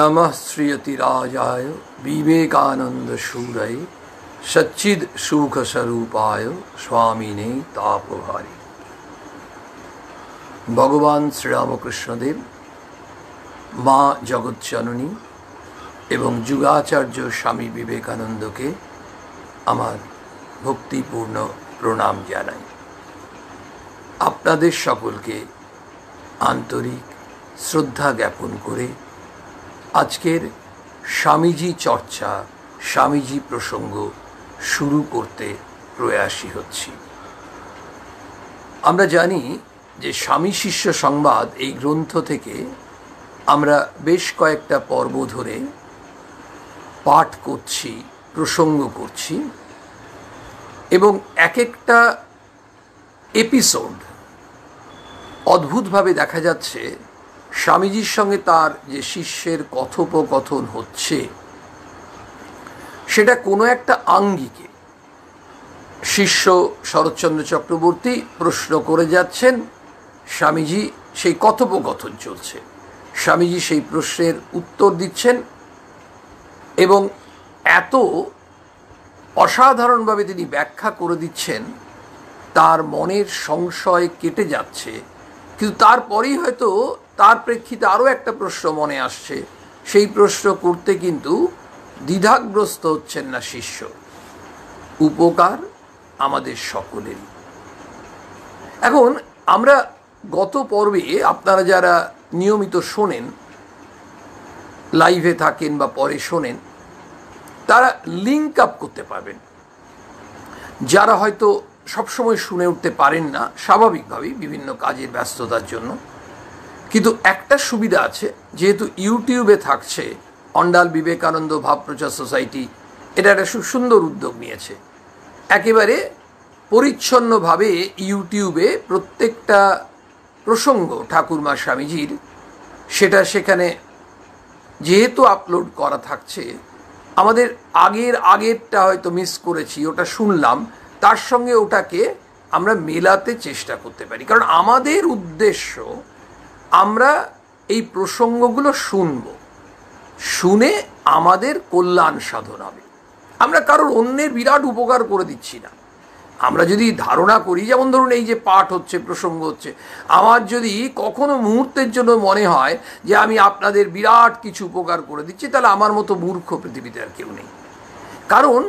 नमः श्रीयतिराजाय विवेकानंद शूरये सच्चिद सुख स्वरूपाय स्वामिने तापहारी। भगवान श्रीरामकृष्णदेव माँ जगज्जननी एवं जुगाचार्य स्वामी विवेकानंद के आमार भक्तिपूर्ण प्रणाम जानाई। आपनादेर सकलके आंतरिक श्रद्धा ज्ञापन करे आजकेर स्वामीजी चर्चा स्वामीजी प्रसंग शुरू करते प्रयासी हच्छी। आमरा जानी जे स्वामी शिष्य संवाद এই গ্রন্থ থেকে আমরা বেশ কয়েকটা পর্ব ধরে পাঠ করছি, প্রসঙ্গ করছি এবং এক একটা এপিসোড অদ্ভুতভাবে দেখা যাচ্ছে স্বামীজির সঙ্গে তার যে শিষ্যের কথোপকথন হচ্ছে সেটা কোনো একটা আঙ্গিকে শিষ্য শরৎচন্দ্র চক্রবর্তী প্রশ্ন করে যাচ্ছেন, স্বামীজি সেই কথোপকথন চলছে, স্বামীজি সেই প্রশ্নের উত্তর দিচ্ছেন এবং এত অসাধারণভাবে তিনি ব্যাখ্যা করে দিচ্ছেন তার মনের সংশয় কেটে যাচ্ছে। কিন্তু তারপরেই হয়তো তার প্রেক্ষিতে আরও একটা প্রশ্ন মনে আসছে, সেই প্রশ্ন করতে কিন্তু দ্বিধাগ্রস্ত হচ্ছেন না শিষ্য। উপকার আমাদের সকলেরই। এখন আমরা গত পর্বে আপনারা যারা নিয়মিত শোনেন, লাইভে থাকেন বা পরে শোনেন, তারা লিঙ্ক আপ করতে পারবেন। যারা হয়তো সবসময় শুনে উঠতে পারেন না স্বাভাবিকভাবেই বিভিন্ন কাজের ব্যস্ততার জন্য, কিন্তু একটা সুবিধা আছে, যেহেতু ইউটিউবে থাকছে অন্ডাল বিবেকানন্দ ভাব প্রচার সোসাইটি এটা একটা খুব সুন্দর উদ্যোগ নিয়েছে। একেবারে পরিচ্ছন্নভাবে ইউটিউবে প্রত্যেকটা প্রসঙ্গ ঠাকুরমা স্বামীজির সেটা সেখানে যেহেতু আপলোড করা থাকছে, আমাদের আগেরটা হয়তো মিস করেছি, ওটা শুনলাম, তার সঙ্গে ওটাকে আমরা মেলাতে চেষ্টা করতে পারি। কারণ আমাদের উদ্দেশ্য আমরা এই প্রসঙ্গগুলো শুনব, শুনে আমাদের কল্যাণ সাধন হবে। আমরা কারোর অন্যের বিরাট উপকার করে দিচ্ছি না। আমরা যদি ধারণা করি, যেমন ধরুন এই যে পাঠ হচ্ছে, প্রসঙ্গ হচ্ছে, আমার যদি কখনো মুহূর্তের জন্য মনে হয় যে আমি আপনাদের বিরাট কিছু উপকার করে দিচ্ছি, তাহলে আমার মতো মূর্খ পৃথিবীতে আর কেউ নেই। কারণ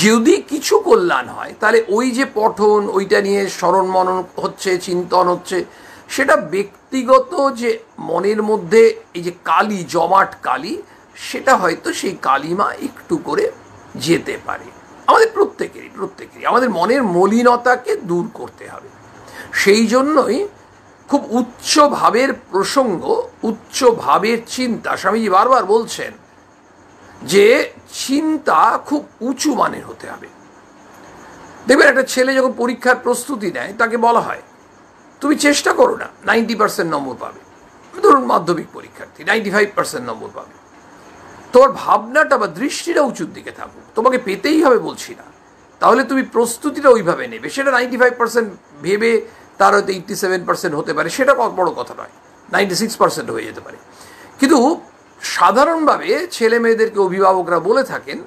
যদি কিছু কল্যাণ হয় তাহলে ওই যে পঠন, ওইটা নিয়ে স্মরণ মনন হচ্ছে, চিন্তন হচ্ছে, সেটা ব্যক্তিগত যে মনের মধ্যে এই যে কালি, জমাট কালি, সেটা হয়তো সেই কালিমা একটু করে যেতে পারে। আমাদের প্রত্যেকেরই আমাদের মনের মলিনতাকে দূর করতে হবে। সেই জন্যই খুব উচ্চ ভাবের প্রসঙ্গ, উচ্চ ভাবের চিন্তা, স্বামীজি বারবার বলছেন যে চিন্তা খুব উঁচু মানের হতে হবে। দেখবেন একটা ছেলে যখন পরীক্ষার প্রস্তুতি নেয় তাকে বলা হয় তুমি চেষ্টা করো না, 90% নম্বর পাবে। ধরুন মাধ্যমিক পরীক্ষার্থী 95% নম্বর পাবে। তোমার ভাবনাটা বা দৃষ্টিটা উঁচুর দিকে থাকুক, তোমাকে পেতেই হবে বলছি না, তাহলে তুমি প্রস্তুতিটা ওইভাবে নেবে। সেটা 95% ভেবে তার হয়তো 87% হতে পারে, সেটা বড় কথা নয়, 96% হয়ে যেতে পারে। কিন্তু সাধারণভাবে ছেলে মেয়েদেরকে অভিভাবকরা বলে থাকেন,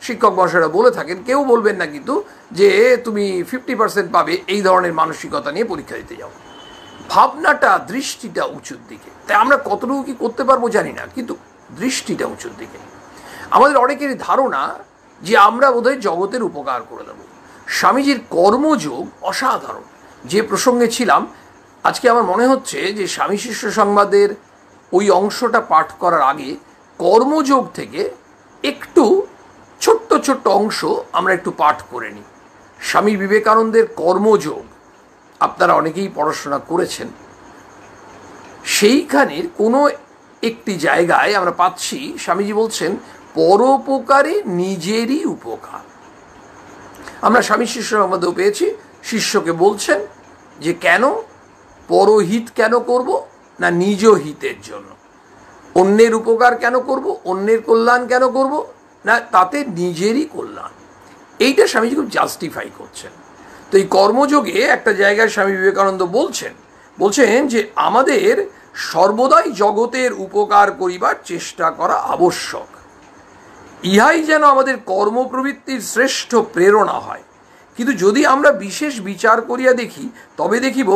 শিক্ষক মহাশয়রা বলে থাকেন, কেউ বলবেন না কিন্তু যে তুমি 50% পাবে, এই ধরনের মানসিকতা নিয়ে পরীক্ষা দিতে যাও। ভাবনাটা, দৃষ্টিটা উঁচুর দিকে। তাই আমরা কতটুকু কি করতে পারবো জানি না, কিন্তু দৃষ্টিটা উঁচুর দিকে। আমাদের অনেকেরই ধারণা যে আমরা বোধহয় জগতের উপকার করে দেবো। স্বামীজির কর্মযোগ অসাধারণ। যে প্রসঙ্গে ছিলাম, আজকে আমার মনে হচ্ছে যে স্বামী শিষ্য সংবাদের ওই অংশটা পাঠ করার আগে কর্মযোগ থেকে একটু ছোট্ট ছোট্ট অংশ আমরা একটু পাঠ করে নিই। স্বামী বিবেকানন্দের কর্মযোগ আপনারা অনেকেই পড়াশোনা করেছেন, সেইখানের কোনো একটি জায়গায় আমরা পাচ্ছি স্বামীজি বলছেন পরোপকারে নিজেরই উপকার। আমরা স্বামী শিষ্য সংবাদেও পেয়েছি, শিষ্যকে বলছেন যে কেন পরহিত কেন করব না নিজ হিতের জন্য, অন্যের উপকার কেন করব, অন্যের কল্যাণ কেন করব না তাতে নিজেরই কল্যাণ। এইটা স্বামীজি খুব জাস্টিফাই করছেন। তো এই কর্মযোগে একটা জায়গায় স্বামী বিবেকানন্দ বলছেন যে আমাদের সর্বদাই জগতের উপকার করিবার চেষ্টা করা আবশ্যক। ইহাই যেন আমাদের কর্মপ্রবৃত্তির শ্রেষ্ঠ প্রেরণা হয়। কিন্তু যদি আমরা বিশেষ বিচার করিয়া দেখি, তবে দেখিব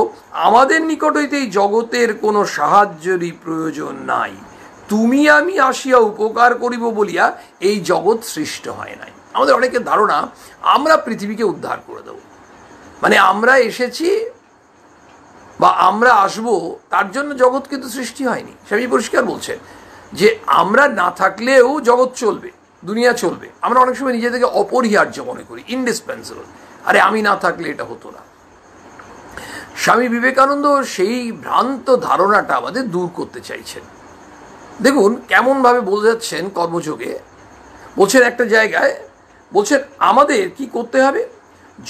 আমাদের নিকট হইতে এই জগতের কোনো সাহায্যেরই প্রয়োজন নাই। তুমি আমি আসিয়া উপকার করিব বলিয়া এই জগৎ সৃষ্ট হয় নাই। আমাদের অনেকের ধারণা আমরা পৃথিবীকে উদ্ধার করে দেব, মানে আমরা এসেছি বা আমরা আসব, তার জন্য জগৎ কিন্তু সৃষ্টি হয়নি। স্বামী পরিষ্কার বলছেন যে আমরা না থাকলেও জগৎ চলবে, দুনিয়া চলবে। আমরা অনেক সময় নিজেদেরকে অপরিহার্য মনে করি, ইনডিসপেন্সেবল। আরে আমি না থাকলে এটা হতো না। স্বামী বিবেকানন্দ সেই ভ্রান্ত ধারণাটা আমাদের দূর করতে চাইছেন। দেখুন কেমনভাবে বোঝাচ্ছেন কর্মযোগে। বলছেন একটা জায়গায়, বলছেন আমাদের কি করতে হবে,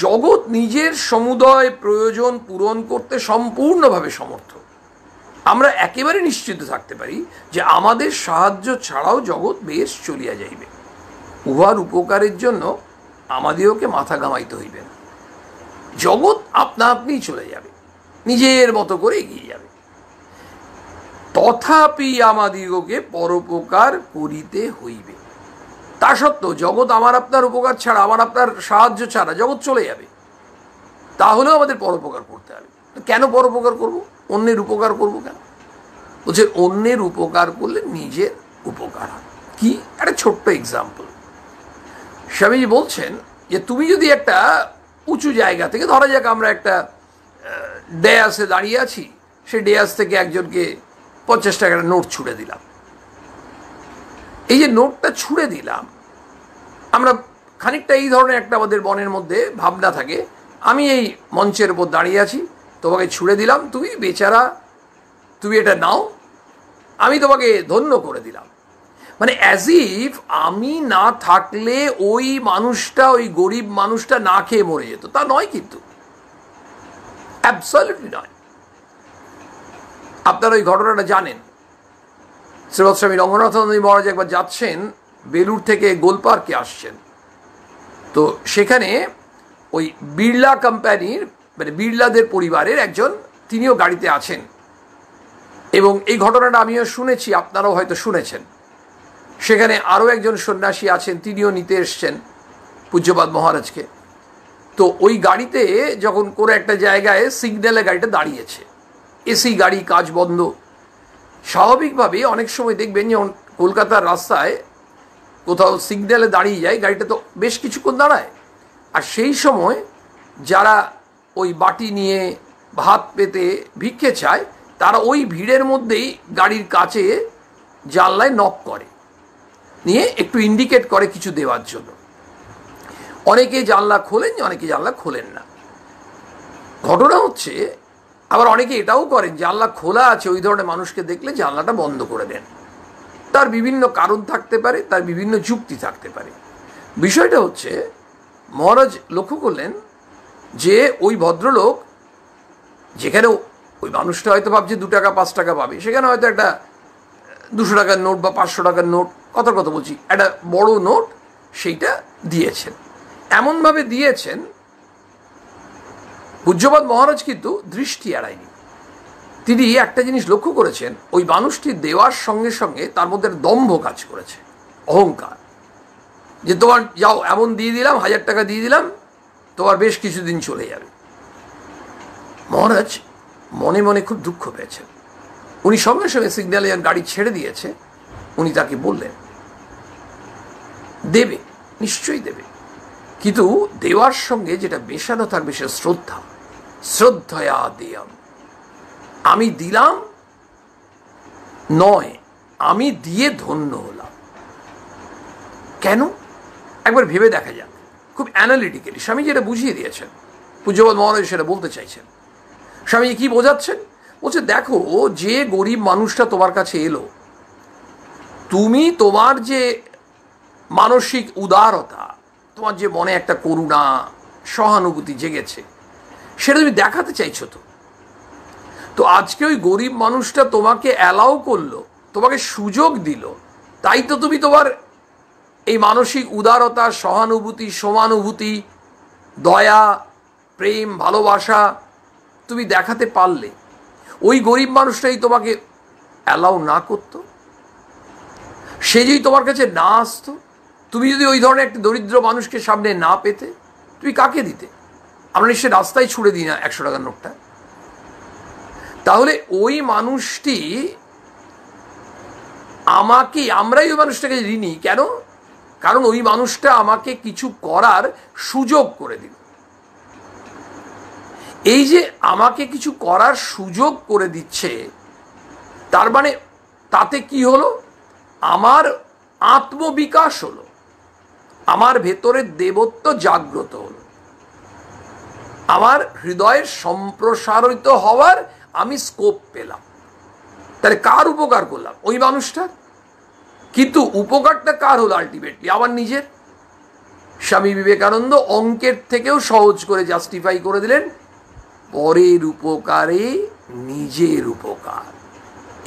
জগৎ নিজের সমুদয় প্রয়োজন পূরণ করতে সম্পূর্ণভাবে সমর্থ। আমরা একেবারে নিশ্চিত থাকতে পারি যে আমাদের সাহায্য ছাড়াও জগৎ বেশ চলিয়া যাইবে। উহার উপকারের জন্য আমাদেরকে মাথা ঘামাইতে হইবে না। জগৎ আপনা আপনি চলে যাবে, নিজের মতো করে এগিয়ে যাবে। তথাপি আমাদিগকে পরোপকার করিতে হইবে। তা সত্ত্বেও জগৎ আমার আপনার উপকার ছাড়া, আমার আপনার সাহায্য ছাড়া জগৎ চলে যাবে। তাহলেও আমাদের পরোপকার করতে হবে। কেন পরোপকার করব? অন্যের উপকার করব কেন? বলছে অন্যের উপকার করলে নিজের উপকার হয়। কি একটা ছোট্ট এক্সাম্পল। স্বামীজি বলছেন যে তুমি যদি একটা উঁচু জায়গা থেকে, ধরা যাক আমরা একটা ডেয়াসে দাঁড়িয়ে আছি, সেই ডেয়াস থেকে একজনকে 50 টাকার নোট ছুঁড়ে দিলাম। এই যে নোটটা ছুঁড়ে দিলাম, আমরা খানিকটা এই ধরনের একটা আমাদের মনের মধ্যে ভাবনা থাকে, আমি এই মঞ্চের উপর দাঁড়িয়ে আছি, তোমাকে ছুঁড়ে দিলাম, তুমি বেচারা, তুমি এটা নাও, আমি তোমাকে ধন্য করে দিলাম। মানে অ্যাজ ইফ আমি না থাকলে ওই মানুষটা, ওই গরিব মানুষটা না খেয়ে মরে যেত। তা নয়, কিন্তু অ্যাবসলিউটলি নয়। আপনারা ওই ঘটনাটা জানেন। শ্রীমৎ স্বামী রঙ্গনাথানন্দ মহারাজ একবার যাচ্ছেন, বেলুর থেকে গোলপার্কে আসছেন। তো সেখানে ওই বিড়লা কোম্পানির, মানে বিড়লাদের পরিবারের একজন, তিনিও গাড়িতে আছেন। এবং এই ঘটনাটা আমিও শুনেছি, আপনারাও হয়তো শুনেছেন। সেখানে আরও একজন সন্ন্যাসী আছেন, তিনিও নিতে এসছেন পূজ্যপাদ মহারাজকে। তো ওই গাড়িতে যখন কোনো একটা জায়গায় সিগন্যালে গাড়িটা দাঁড়িয়েছে, এসি গাড়ি, কাজ বন্ধ। স্বাভাবিকভাবে অনেক সময় দেখবেন যেমন কলকাতার রাস্তায় কোথাও সিগন্যালে দাঁড়িয়ে যায়, গাড়িটা তো বেশ কিছুক্ষণ দাঁড়ায়। আর সেই সময় যারা ওই বাটি নিয়ে ভাত পেতে ভিক্ষে চায়, তারা ওই ভিড়ের মধ্যেই গাড়ির কাছে জানলায় নক করে, নিয়ে একটু ইন্ডিকেট করে কিছু দেওয়ার জন্য। অনেকে জানলা খোলেন, অনেকে জানলা খোলেন না। ঘটনা হচ্ছে আবার অনেকে এটাও করেন, জানলা খোলা আছে ওই ধরনের মানুষকে দেখলে জানলাটা বন্ধ করে দেন। তার বিভিন্ন কারণ থাকতে পারে, তার বিভিন্ন যুক্তি থাকতে পারে। বিষয়টা হচ্ছে মহারাজ লক্ষ্য করলেন যে ওই ভদ্রলোক, যেখানে ওই মানুষটা হয়তো ভাবছে 2 টাকা 5 টাকা পাবে, সেখানে হয়তো একটা 200 টাকার নোট বা 500 টাকার নোট, কথা বলছি, একটা বড় নোট, সেইটা দিয়েছেন। এমনভাবে দিয়েছেন, পূজ্যপাদ মহারাজ কিন্তু দৃষ্টি এড়ায়নি। তিনি একটা জিনিস লক্ষ্য করেছেন, ওই মানুষটি দেওয়ার সঙ্গে সঙ্গে তার মধ্যে দম্ভ কাজ করেছে, অহংকার, যে তোমার যাও, এমন দিয়ে দিলাম, 1000 টাকা দিয়ে দিলাম, তোমার বেশ কিছুদিন চলে যাবে। মহারাজ মনে মনে খুব দুঃখ পেয়েছেন। উনি সঙ্গে সঙ্গে সিগন্যালে গাড়ি ছেড়ে দিয়েছে, উনি তাকে বললেন দেবে, নিশ্চয়ই দেবে, কিন্তু দেওয়ার সঙ্গে যেটা মেশানো থাকবে সে শ্রদ্ধা। শ্রদ্ধয়া দেয়াম, আমি দিলাম নয়, আমি দিয়ে ধন্য হলাম। কেন? একবার ভেবে দেখা যাক, খুব অ্যানালিটিক্যালি। স্বামী যেটা বুঝিয়ে দিয়েছেন, পূজ্যপাদ মহারাজ সেটা বলতে চাইছেন। স্বামী কি বোঝাচ্ছেন? বলছে দেখো, যে গরিব মানুষটা তোমার কাছে এলো, তুমি তোমার যে মানসিক উদারতা, তোমার যে মনে একটা করুণা, সহানুভূতি জেগেছে, সেটা তুমি দেখাতে চাইছো। তো আজকে ওই গরিব মানুষটা তোমাকে অ্যালাউ করলো, তোমাকে সুযোগ দিল, তাই তো তুমি তোমার এই মানসিক উদারতা, সহানুভূতি, সমানুভূতি, দয়া, প্রেম, ভালোবাসা তুমি দেখাতে পারলে। ওই গরিব মানুষটাই তোমাকে অ্যালাউ না করতো, সে যদি তোমার কাছে না আসতো, তুমি যদি ওই ধরনের একটা দরিদ্র মানুষকে সামনে না পেতে, তুমি কাকে দিতে? আমরা নিশ্চয়ই রাস্তায় ছুড়ে দিই না 100 টাকার নোটটা। তাহলে ওই মানুষটি আমরাই ওই মানুষটাকে ঋণী কেন? কারণ ওই মানুষটা আমাকে কিছু করার সুযোগ করে দিল। এই যে আমাকে কিছু করার সুযোগ করে দিচ্ছে, তার মানে তাতে কি হলো? আমার আত্মবিকাশ হলো, আমার ভেতরের দেবত্ব জাগ্রত হলো, আমার হৃদয়ের সম্প্রসারিত হওয়ার আমি স্কোপ পেলাম। তাহলে কার উপকার করলাম? ওই মানুষটার। কিন্তু উপকারটা কার হলো আলটিমেটলি? আমার নিজের। স্বামী বিবেকানন্দ অঙ্কের থেকেও সহজ করে জাস্টিফাই করে দিলেন, পরের উপকারে নিজের উপকার।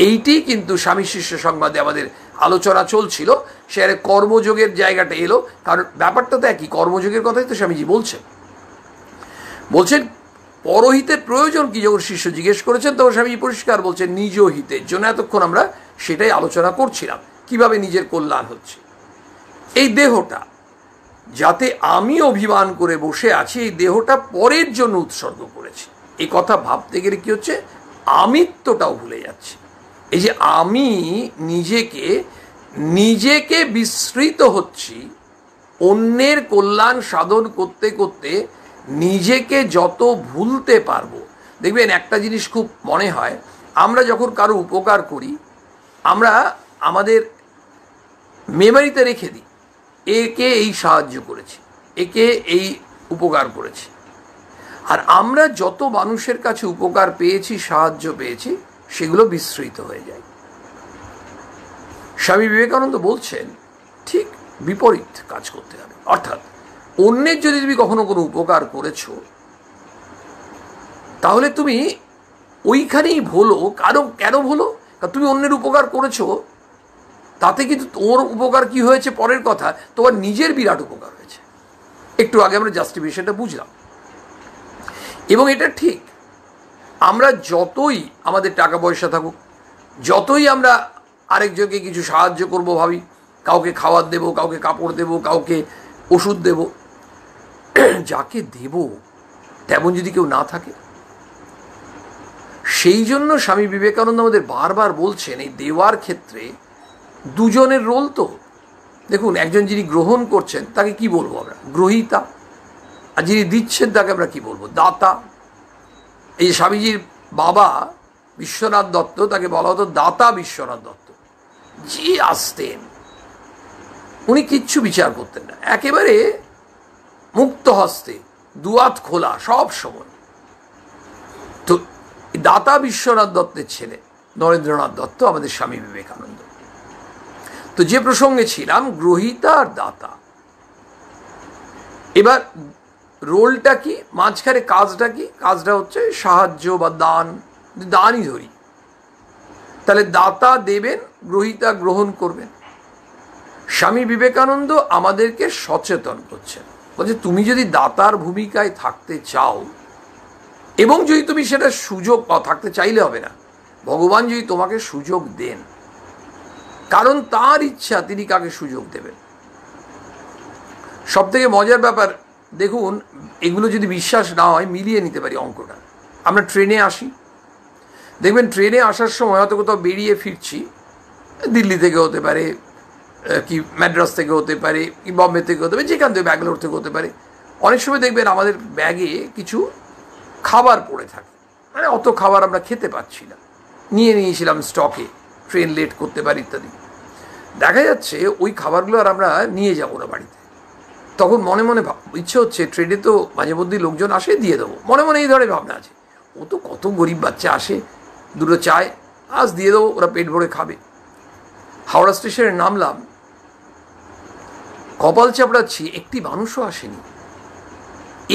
এইটি কিন্তু স্বামী শিষ্য সংবাদে আমাদের আলোচনা চলছিল। সেখানে কর্মযোগের জায়গাটা এলো, কারণ ব্যাপারটা তো একই, কর্মযোগের কথাই তো স্বামীজি বলছেন। পরহিতের প্রয়োজন কি? যখন শিষ্য জিজ্ঞেস করেছেন তখন স্বামীজি পরিষ্কার বলছেন, নিজ হিতের জন্য। এতক্ষণ আমরা সেটাই আলোচনা করছিলাম, কিভাবে নিজের কল্যাণ হচ্ছে। এই দেহটা যাতে আমি অভিমান করে বসে আছি, এই দেহটা পরের জন্য উৎসর্গ করেছি, এই কথা ভাবতে গেলে কি হচ্ছে? আমিত্বটাও ভুলে যাচ্ছে। এই যে আমি নিজেকে বিস্মৃত হচ্ছি, অন্যের কল্যাণ সাধন করতে করতে নিজেকে যত ভুলতে পারবো। দেখবেন একটা জিনিস খুব মনে হয়, আমরা যখন কারো উপকার করি, আমরা আমাদের মেমোরিতে রেখে দিই, একে এই সাহায্য করেছি, একে এই উপকার করেছি। আর আমরা যত মানুষের কাছে উপকার পেয়েছি, সাহায্য পেয়েছি, সেগুলো বিস্মৃত হয়ে যায়। স্বামী বিবেকানন্দ বলছেন ঠিক বিপরীত কাজ করতে হবে। অর্থাৎ অন্যের যদি তুমি কখনো কোনো উপকার করেছো, তাহলে তুমি ওইখানেই ভোলো। কেন ভোলো? কারণ তুমি অন্যের উপকার করেছো, তাতে কিন্তু তোর উপকার কি হয়েছে পরের কথা, তোমার নিজের বিরাট উপকার হয়েছে। একটু আগে আমরা জাস্টিফিকেশনটা বুঝলাম। এবং এটা ঠিক, আমরা যতই আমাদের টাকা পয়সা থাকুক, যতই আমরা আরেকজনকে কিছু সাহায্য করব ভাবি, কাউকে খাবার দেব, কাউকে কাপড় দেব, কাউকে ওষুধ দেব, যাকে দেব তেমন যদি কেউ না থাকে, সেই জন্য স্বামী বিবেকানন্দ আমাদের বারবার বলছেন, এই দেওয়ার ক্ষেত্রে দুজনের রোল তো। দেখুন, একজন যিনি গ্রহণ করছেন তাকে কি বলবো আমরা? গ্রহীতা। আর যিনি দিচ্ছেন তাকে আমরা কি বলবো? দাতা। এই স্বামীজির বাবা বিশ্বনাথ দত্ত, তাকে বলা হতো দাতা বিশ্বনাথ দত্ত। যে আসতেন, উনি কিচ্ছু বিচার করতেন না, একেবারে মুক্ত হস্তে, দুয়াত খোলা সব সময়। তো দাতা বিশ্বনাথ দত্তের ছেলে নরেন্দ্রনাথ দত্ত আমাদের স্বামী বিবেকানন্দ। তো যে প্রসঙ্গে ছিলাম, গ্রহীতা আর দাতা। এবার রোলটা কি, মাঝখানে কাজটা কি? কাজটা হচ্ছে সাহায্য বা দান। দানই ধরি, তাহলে দাতা দেবেন, গ্রহীতা গ্রহণ করবেন। স্বামী বিবেকানন্দ আমাদেরকে সচেতন করছেন, বলছে তুমি যদি দাতার ভূমিকায় থাকতে চাও, এবং যদি তুমি সেটা সুযোগ পাও, থাকতে চাইলে হবে না, ভগবান যদি তোমাকে সুযোগ দেন, কারণ তার ইচ্ছা তিনি কাকে সুযোগ দেবেন। সব থেকে মজার ব্যাপার, দেখুন, এগুলো যদি বিশ্বাস না হয় মিলিয়ে নিতে পারি অঙ্কটা। আমরা ট্রেনে আসি, দেখবেন ট্রেনে আসার সময় হয়তো কোথাও বেরিয়ে ফিরছি, দিল্লি থেকে হতে পারে, কি ম্যাড্রাস থেকে হতে পারে, কি বম্বে থেকে হতে পারে, যেখান থেকে, ব্যাঙ্গালোর থেকে হতে পারে। অনেক সময় দেখবেন আমাদের ব্যাগে কিছু খাবার পড়ে থাকে, মানে অত খাবার আমরা খেতে পাচ্ছি না, নিয়েছিলাম স্টকে, ট্রেন লেট করতে পারে ইত্যাদি। দেখা যাচ্ছে ওই খাবারগুলো আর আমরা নিয়ে যাবো না বাড়িতে। তখন মনে মনে ইচ্ছে হচ্ছে, ট্রেনে তো মাঝে মধ্যেই লোকজন আসে, দিয়ে দেবো, মনে মনে এই ধরনের ভাবনা আছে। ও তো কত গরিব বাচ্চা আসে, দুটো চায় আজ দিয়ে দেবো, ওরা পেট ভরে খাবে। হাওড়া স্টেশনে নামলাম, কপাল চাপড়াচ্ছি, একটি মানুষও আসেনি,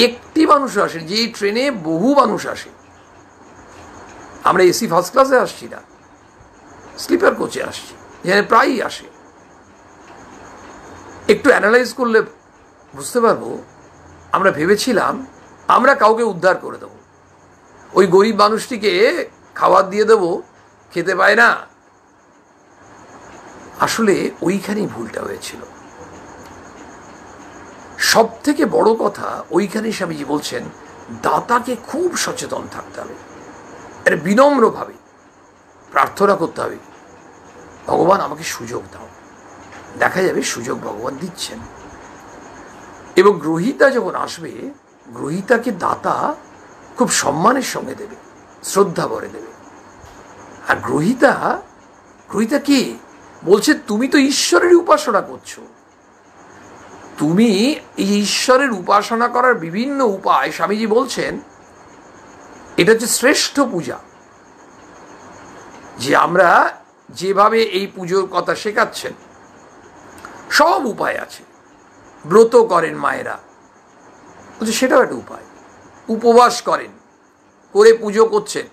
একটি মানুষও আসেনি। যে ট্রেনে বহু মানুষ আসে, আমরা এসি ফার্স্ট ক্লাসে আসছি না, স্লিপার কোচে আসছি, যেখানে প্রায়ই আসে। একটু অ্যানালাইজ করলে বুঝতে পারবো, আমরা ভেবেছিলাম আমরা কাউকে উদ্ধার করে দেবো, ওই গরিব মানুষটিকে খাবার দিয়ে দেবো, খেতে পায় না, আসলে ওইখানেই ভুলটা হয়েছিল। সব থেকে বড় কথা, ওইখানেই স্বামীজি বলছেন দাতাকে খুব সচেতন থাকতে হবে, এটা বিনম্রভাবে প্রার্থনা করতে হবে, ভগবান আমাকে সুযোগ দাও। দেখা যাবে সুযোগ ভগবান দিচ্ছেন। এবং গ্রহীতা যখন আসবে, গ্রহীতাকে দাতা খুব সম্মানের সঙ্গে দেবে, শ্রদ্ধা ভরে দেবে। আর গ্রহীতা কি বলছে, তুমি তো ঈশ্বরের উপাসনা করছো, তুমি এই ঈশ্বরের উপাসনা করার বিভিন্ন উপায়, স্বামীজি বলছেন এটা হচ্ছে শ্রেষ্ঠ পূজা। যে আমরা যেভাবে এই পুজোর কথা শেখাচ্ছেন, সব উপায় আছে। ব্রত করেন মায়েরা, বলছে সেটাও একটা উপায়। উপবাস করেন, করে পুজো করছেন,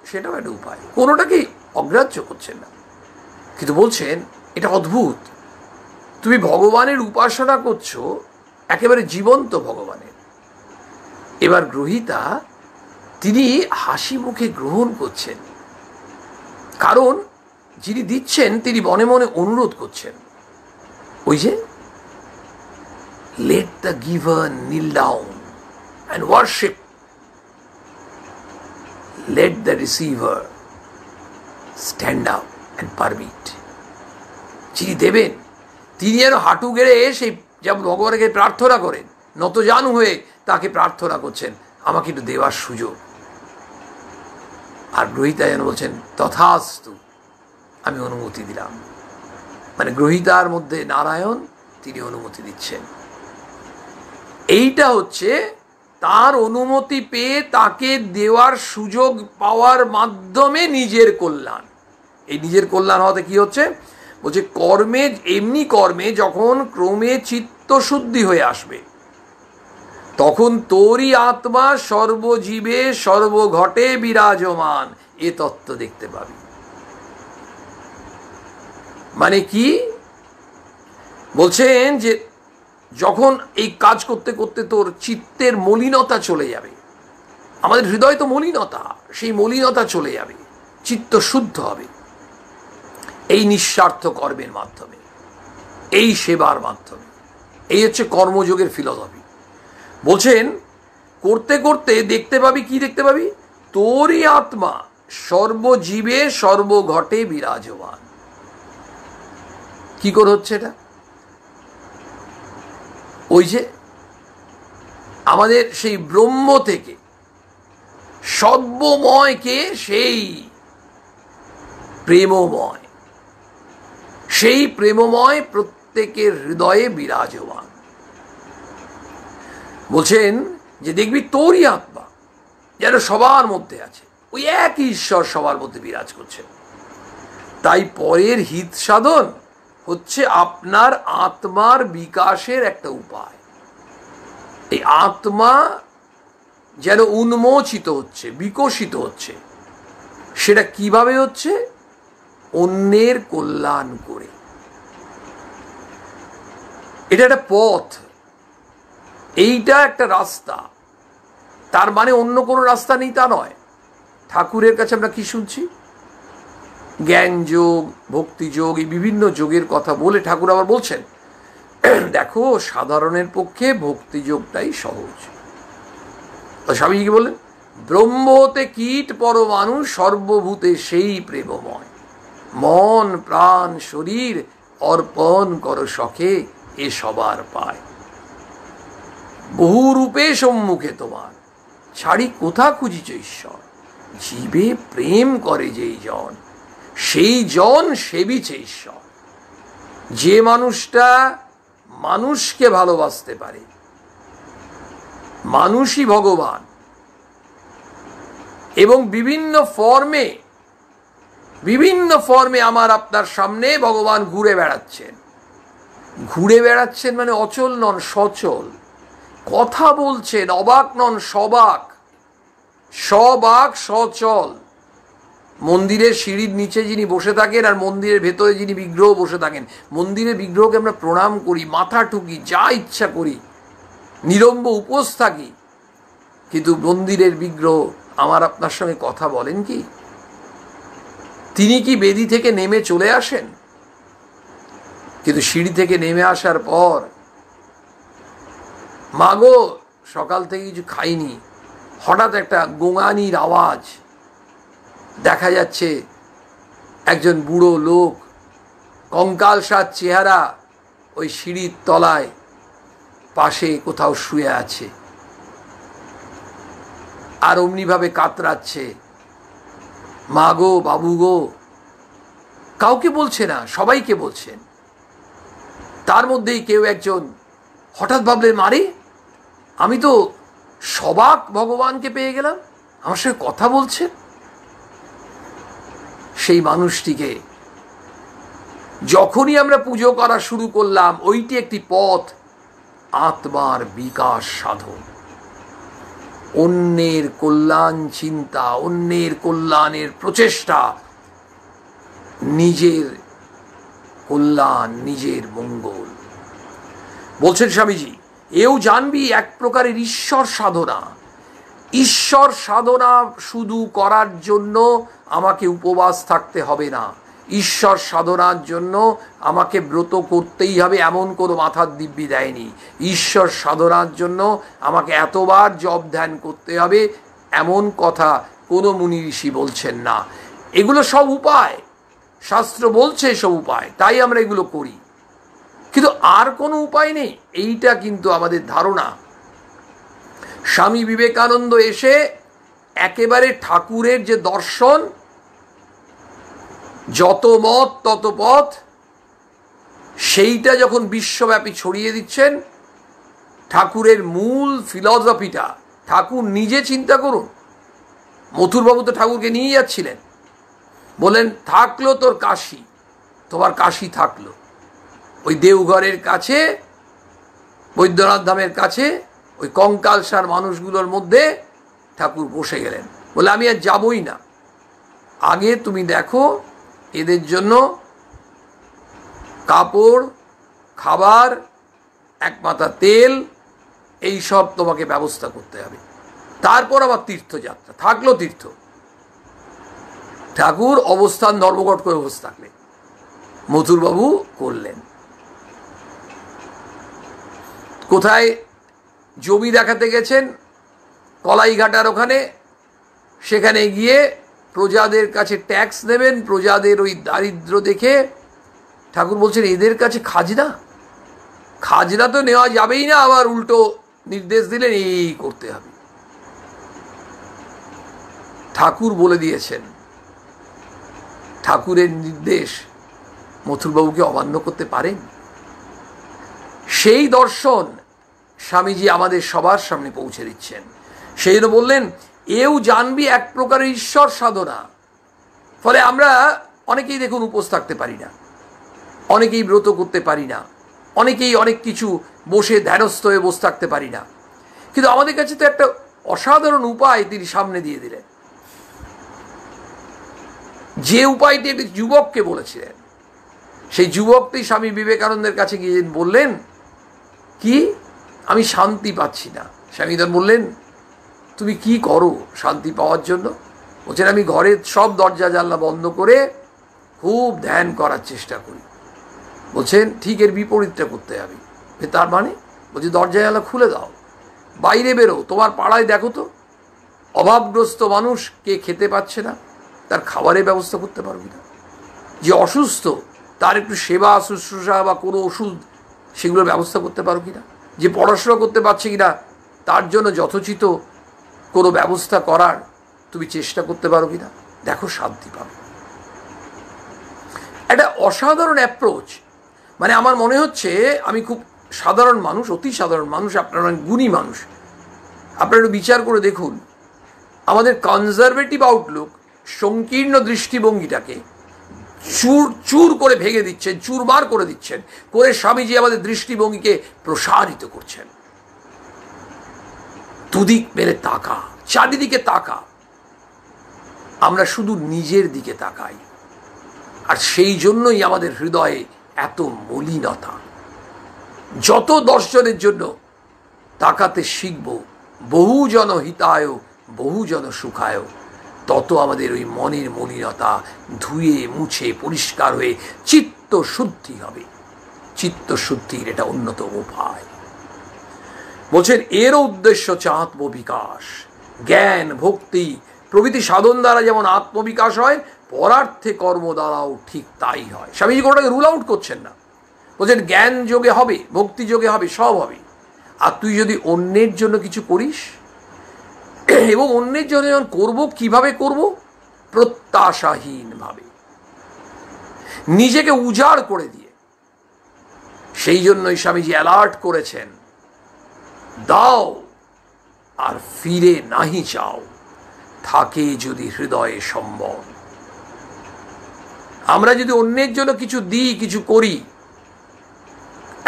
সেটাও একটা উপায়। কোনোটাকেই অগ্রাহ্য করছেন না, কিন্তু বলছেন এটা অদ্ভুত, তুমি ভগবানের উপাসনা করছো, একেবারে জীবন্ত ভগবানের। এবার গ্রহীতা তিনি হাসি মুখে গ্রহণ করছেন, কারণ যিনি দিচ্ছেন তিনি মনে মনে অনুরোধ করছেন, ওই যে let the giver kneel down and worship, let the receiver stand up and permit। যিনি দেবেন তিনি যেন হাঁটু গেড়ে সেই যেমন ভগবানকে প্রার্থনা করেন, নতজানু হয়ে তাকে প্রার্থনা করছেন, আমাকে একটু দেওয়ার সুযোগ। আর গ্রহীতা যেন বলছেন তথাস্তু, আমি অনুমতি দিলাম। মানে গ্রহীতার মধ্যে নারায়ণ, তিনি অনুমতি দিচ্ছেন। এইটা হচ্ছে তার অনুমতি পেয়ে তাকে দেওয়ার সুযোগ পাওয়ার মাধ্যমে নিজের কল্যাণ। এই নিজের কল্যাণ হওয়াতে কি হচ্ছে, বলছে কর্মে, এমনি কর্মে যখন ক্রমে চিত্তশুদ্ধি হয়ে আসবে, তখন তোরই আত্মা সর্বজীবে সর্বঘটে বিরাজমান, এ তত্ত্ব দেখতে পাবি। মানে কি বলছেন, যে যখন এই কাজ করতে করতে তোর চিত্তের মলিনতা চলে যাবে, আমাদের হৃদয় তো মলিনতা, সেই মলিনতা চলে যাবে, চিত্ত শুদ্ধ হবে এই নিঃস্বার্থ কর্মের মাধ্যমে, এই সেবার মাধ্যমে। এই হচ্ছে কর্মযোগের ফিলসফি। বলছেন করতে করতে দেখতে পাবি, কি দেখতে পাবি, তোরই আত্মা সর্বজীবে সর্বঘটে বিরাজমান। কি করে হচ্ছে এটা, ওই যে আমাদের সেই ব্রহ্ম থেকে সর্বময়কে সেই প্রেমময়, সেই প্রেমময় প্রত্যেকের হৃদয়ে বিরাজমান। বলছেন যে দেখবি তোরই আত্মা যেন সবার মধ্যে আছে, ওই একই ঈশ্বর সবার মধ্যে বিরাজ করছে। তাই পরের হিত সাধন হচ্ছে আপনার আত্মার বিকাশের একটা উপায়। এই আত্মা যেন উন্মোচিত হচ্ছে, বিকশিত হচ্ছে, সেটা কিভাবে হচ্ছে, অন্যের কল্যাণ করে। এটা একটা পথ, এইটা একটা রাস্তা। তার মানে অন্য কোনো রাস্তা নেই তা নয়। ঠাকুরের কাছে আমরা কি শুনছি, জ্ঞান যোগ, ভক্তি যোগ, এই বিভিন্ন যোগের কথা বলে ঠাকুর আবার বলছেন দেখো সাধারণের পক্ষে ভক্তি যোগটাই সহজ। স্বামীজি কি বললেন, ব্রহ্ম হতে কীট পরমাণু সর্বভূতে সেই প্রেমময়, মন প্রাণ শরীর অর্পণ করো সখে, এ সবার পায়। বহু রূপে সম্মুখে তোমার, ছাড়ি কোথা খুঁজিছ ঈশ্বর, জীবে প্রেম করে যেই জন, সেই জন সেবিছে ঈশ্বর। যে মানুষটা মানুষকে ভালোবাসতে পারে, মানুষই ভগবান, এবং বিভিন্ন ফর্মে আমার আপনার সামনে ভগবান ঘুরে বেড়াচ্ছেন, মানে অচল নন, সচল কথা বলছেন, অবাক নন, সবাক সচল। মন্দিরের সিঁড়ির নিচে যিনি বসে থাকেন আর মন্দিরের ভেতরে যিনি বিগ্রহ বসে থাকেন, মন্দিরের বিগ্রহকে আমরা প্রণাম করি, মাথা ঠুকি, যা ইচ্ছা করি, নিরম্ব উপোস থাকি, কিন্তু মন্দিরের বিগ্রহ আমার আপনার সঙ্গে কথা বলেন কি? তিনি কি বেদি থেকে নেমে চলে আসেন? কিন্তু সিঁড়ি থেকে নেমে আসার পর, মাগো সকাল থেকে কিছু খাইনি, হঠাৎ একটা গোঙানির আওয়াজ, দেখা যাচ্ছে একজন বুড়ো লোক, কঙ্কালসার চেহারা, ওই সিঁড়ির তলায় পাশে কোথাও শুয়ে আছে আর অমনিভাবে কাতরাচ্ছে, মা গো, বাবু গো। কাউকে বলছে না, সবাইকে বলছেন। তার মধ্যেই কেউ একজন হঠাৎ ভাবলেন, মারে আমি তো সবাক ভগবানকে পেয়ে গেলাম, আমার সঙ্গে কথা বলছেন। সেই মানুষটিকে যখনই আমরা পুজো করা শুরু করলাম, ওইটি একটি পথ আত্মার বিকাশ সাধন, অন্যের কল্যাণ চিন্তা, অন্যের কল্যাণের প্রচেষ্টা, নিজের কল্যাণ, নিজের মঙ্গল। বলছেন স্বামীজি, এও জানবি এক প্রকারের ঈশ্বর সাধনা। ঈশ্বর সাধনা শুধু করার জন্য আমাকে উপবাস থাকতে হবে না, ঈশ্বর সাধনার জন্য আমাকে ব্রত করতেই হবে এমন কোনো মাথার দিব্যি দেয়নি। ঈশ্বর সাধনার জন্য আমাকে এতবার জপ ধ্যান করতে হবে এমন কথা কোনো মুনি ঋষি বলছেন না। এগুলো সব উপায়, শাস্ত্র বলছে সব উপায়, তাই আমরা এগুলো করি, কিন্তু আর কোনো উপায় নেই, এইটা কিন্তু আমাদের ধারণা। স্বামী বিবেকানন্দ এসে একেবারে ঠাকুরের যে দর্শন, যত মত তত পথ, সেইটা যখন বিশ্বব্যাপী ছড়িয়ে দিচ্ছেন, ঠাকুরের মূল ফিলসফিটা ঠাকুর নিজে চিন্তা করুন। মথুরবাবু তো ঠাকুরকে নিয়ে যাচ্ছিলেন, বলেন থাকলো তোর কাশি, তোমার কাশি থাকলো। ওই দেওঘরের কাছে, বৈদ্যনাথ ধামের কাছে, ওই কঙ্কালসার মানুষগুলোর মধ্যে ঠাকুর বসে গেলেন, বলে আমি আর যাবই না, আগে তুমি দেখো এদের জন্য কাপড়, খাবার, এক মাথা তেল, এই সব তোমাকে ব্যবস্থা করতে হবে, তারপর আবার তীর্থযাত্রা। থাকলো তীর্থ, ঠাকুর অবস্থান ধর্মঘট করে বসে থাকলেন, মথুরবাবু করলেন। কোথায় জমি দেখাতে গেছেন, কলাইঘাটার ওখানে, সেখানে গিয়ে প্রজাদের কাছে ট্যাক্স নেবেন, প্রজাদের ওই দারিদ্র দেখে ঠাকুর বলছেন এদের কাছে খাজনা, খাজনা তো নেওয়া যাবেই না, আবার উল্টো নির্দেশ দিলেন এই করতে হবে। ঠাকুর বলে দিয়েছেন, ঠাকুরের নির্দেশ মথুরবাবুকে অমান্য করতে পারেন? সেই দর্শন স্বামীজি আমাদের সবার সামনে পৌঁছে দিচ্ছেন। সেই জন্য বললেন এও জানবি এক প্রকারের ঈশ্বর সাধনা। ফলে আমরা অনেকেই দেখুন উপোস থাকতে পারি না, অনেকেই ব্রত করতে পারি না, অনেকেই অনেক কিছু বসে ধ্যানস্থ হয়ে বসে থাকতে পারি না, কিন্তু আমাদের কাছে তো একটা অসাধারণ উপায় তিনি সামনে দিয়ে দিলেন। যে উপায়টি একটি যুবককে বলেছিলেন, সেই যুবকটি স্বামী বিবেকানন্দের কাছে গিয়ে বললেন কি, আমি শান্তি পাচ্ছি না। স্বামীদান বললেন তুমি কি করো শান্তি পাওয়ার জন্য? বলছেন আমি ঘরের সব দরজা জানলা বন্ধ করে খুব ধ্যান করার চেষ্টা করি। বলছেন ঠিক এর বিপরীতটা করতে হবে। তার মানে? বলছে দরজা জানলা খুলে দাও, বাইরে বেরো, তোমার পাড়ায় দেখো তো অভাবগ্রস্ত মানুষ কে খেতে পাচ্ছে না, তার খাবারের ব্যবস্থা করতে পারবি না? যে অসুস্থ তার একটু সেবা শুশ্রূষা বা কোনো ওষুধ সেগুলোর ব্যবস্থা করতে পারো কিনা? যে পড়াশোনা করতে পারছে কিনা তার জন্য যথোচিত কোনো ব্যবস্থা করার তুমি চেষ্টা করতে পারো কিনা? দেখো শান্তি পাবে। একটা অসাধারণ অ্যাপ্রোচ। মানে আমার মনে হচ্ছে আমি খুব সাধারণ মানুষ, অতি সাধারণ মানুষ, আপনারা অনেক গুণী মানুষ। আপনারা একটু বিচার করে দেখুন, আমাদের কনজারভেটিভ আউটলুক, সংকীর্ণ দৃষ্টিভঙ্গিটাকে চুর চুর করে ভেঙে দিচ্ছেন, চুরমার করে দিচ্ছেন, করে স্বামীজি আমাদের দৃষ্টিভঙ্গিকে প্রসারিত করছেন। দুদিক মেলে তাকা, চারিদিকে তাকা, আমরা শুধু নিজের দিকে তাকাই, আর সেই জন্যই আমাদের হৃদয়ে এত মলিনতা। যত দর্শনের জন্য তাকাতে শিখব, বহুজন হিতায় বহুজন সুখায়, তত আমাদের ওই মনের মলিনতা ধুয়ে মুছে পরিষ্কার হয়ে চিত্ত শুদ্ধি হবে। চিত্তশুদ্ধির এটা অন্যতম উপায়। বলছেন এরও উদ্দেশ্য হচ্ছে আত্মবিকাশ। জ্ঞান ভক্তি প্রভৃতি সাধন দ্বারা যেমন আত্মবিকাশ হয়, পরার্থে কর্ম দ্বারাও ঠিক তাই হয়। স্বামীজি কোনোটাকে রুল আউট করছেন না, বলছেন জ্ঞান যোগে হবে, ভক্তি যোগে হবে, সব হবে। আর তুই যদি অন্যের জন্য কিছু করিস, এবং অন্যের জন্য যখন করবো, কিভাবে করব? প্রত্যাশাহীন ভাবে, নিজেকে উজাড় করে দিয়ে। সেই জন্যই স্বামীজি অ্যালার্ট করেছেন, দাও আর ফিরে নাহি চাও, থাকে যদি হৃদয়ে সম্বল। আমরা যদি অন্যের জন্য কিছু দিই, কিছু করি,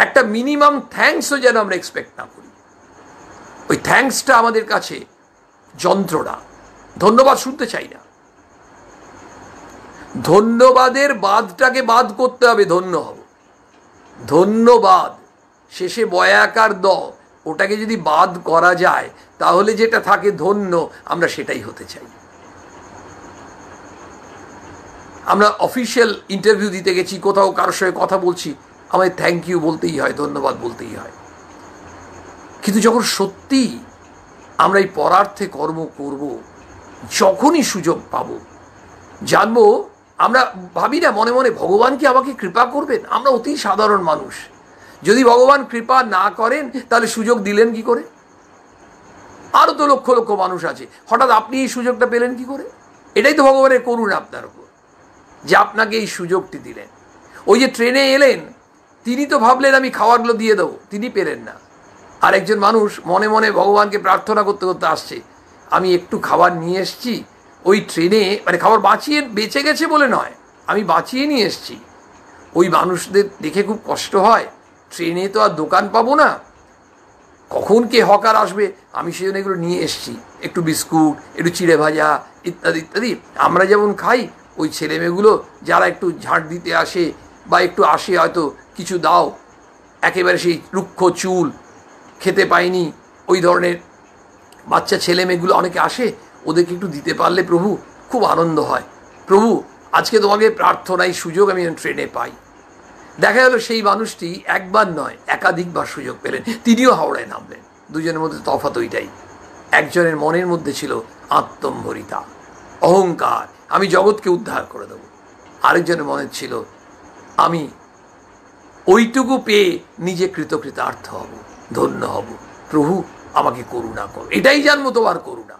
একটা মিনিমাম থ্যাঙ্কসও যেন আমরা এক্সপেক্ট না করি। ওই থ্যাঙ্কসটা আমাদের কাছে যন্ত্রণা, ধন্যবাদ শুনতে চাই না। ধন্যবাদের বাদটাকে বাদ করতে হবে, ধন্য হব। ধন্যবাদ শেষে বয়াকার দ, ওটাকে যদি বাদ করা যায়, তাহলে যেটা থাকে ধন্য, আমরা সেটাই হতে চাই। আমরা অফিসিয়াল ইন্টারভিউ দিতে গেছি, কোথাও কারোর সঙ্গে কথা বলছি, আমাদের থ্যাংক ইউ বলতেই হয়, ধন্যবাদ বলতেই হয়। কিন্তু যখন সত্যি আমরা এই পরার্থে কর্ম করব, যখনই সুযোগ পাব, জানবো, আমরা ভাবি না মনে মনে ভগবান কি আমাকে কৃপা করবেন? আমরা অতি সাধারণ মানুষ, যদি ভগবান কৃপা না করেন তাহলে সুযোগ দিলেন কি করে? আরও তো লক্ষ লক্ষ মানুষ আছে, হঠাৎ আপনি এই সুযোগটা পেলেন কি করে? এটাই তো ভগবানের করুণা আপনার উপর, যে আপনাকে এই সুযোগটি দিলেন। ওই যে ট্রেনে এলেন, তিনি তো ভাবলেন আমি খাবারগুলো দিয়ে দেবো, তিনি পেলেন না। আর একজন মানুষ মনে মনে ভগবানকে প্রার্থনা করতে করতে আসছে, আমি একটু খাবার নিয়ে এসছি ওই ট্রেনে, মানে খাবার বাঁচিয়ে বেঁচে গেছে বলে নয়, আমি বাঁচিয়ে নিয়ে এসছি। ওই মানুষদের দেখে খুব কষ্ট হয়, ট্রেনে তো আর দোকান পাবো না, কখন কে হকার আসবে, আমি সেজন্য এগুলো নিয়ে এসছি, একটু বিস্কুট, একটু চিড়ে ভাজা ইত্যাদি ইত্যাদি। আমরা যেমন খাই, ওই ছেলেমেয়েগুলো যারা একটু ঝাঁট দিতে আসে বা একটু আসে, হয়তো কিছু দাও, একেবারে সেই রুক্ষ চুল, খেতে পায়নি, ওই ধরনের বাচ্চা ছেলেমেয়েগুলো অনেকে আসে, ওদেরকে একটু দিতে পারলে প্রভু খুব আনন্দ হয়। প্রভু আজকে তোমাকে প্রার্থনায় সুযোগ আমি ট্রেনে পাই। দেখা গেল সেই মানুষটি একবার নয় একাধিকবার সুযোগ পেলেন, তিনিও হাওড়ায় নামলেন। দুজনের মধ্যে তফাৎ ওইটাই, একজনের মনের মধ্যে ছিল আত্মম্ভরিতা, অহংকার, আমি জগৎকে উদ্ধার করে দেব। আরেকজনের মনে ছিল আমি ওইটুকু পেয়ে নিজে কৃতকৃতার্থ হব, ধন্য হব, প্রভু আমাকে করুণা করো, এটাই জানবো তোমার করুণা।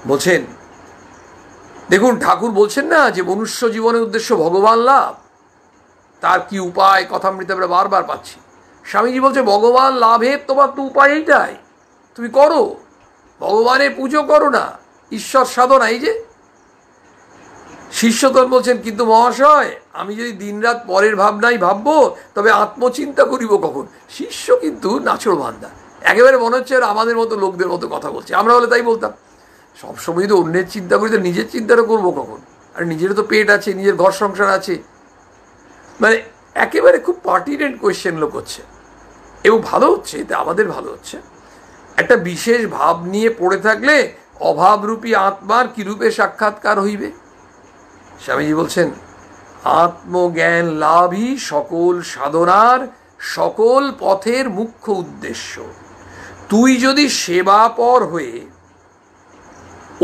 বলছেন, দেখুন ঠাকুর বলছেন না যে মনুষ্য জীবনের উদ্দেশ্য ভগবান লাভ, তার কি উপায় কথামৃতে আমরা বারবার পাচ্ছি। স্বামীজি বলছে ভগবান লাভের তোমার তো উপায় এইটাই, তুমি করো, ভগবানের পুজো করো না, ঈশ্বর সাধনা। এই যে শিষ্যতন বলছেন, কিন্তু মহাশয় আমি যদি দিনরাত পরের ভাবনাই ভাববো, তবে আত্মচিন্তা করিব কখন? শিষ্য কিন্তু নাচড় বান্দা, একেবারে মনে হচ্ছে আমাদের মতো লোকদের মতো কথা বলছে। আমরা হলে তাই বলতাম, সবসময় যদি অন্যের চিন্তা করি তো নিজের চিন্তাটা করবো কখন? আর নিজেরও তো পেট আছে, নিজের ঘর সংসার আছে। মানে একেবারে খুব পার্টিনেন্ট কোয়েশ্চেনগুলো করছে, এবং ভালো হচ্ছে, এতে আমাদের ভালো হচ্ছে। একটা বিশেষ ভাব নিয়ে পড়ে থাকলে অভাবরূপী আত্মার কিরূপে সাক্ষাৎকার হইবে? স্বামীজি বলছেন আত্মজ্ঞান লাভই সকল সাধনার, সকল পথের মুখ্য উদ্দেশ্য। তুই যদি সেবাপর হয়ে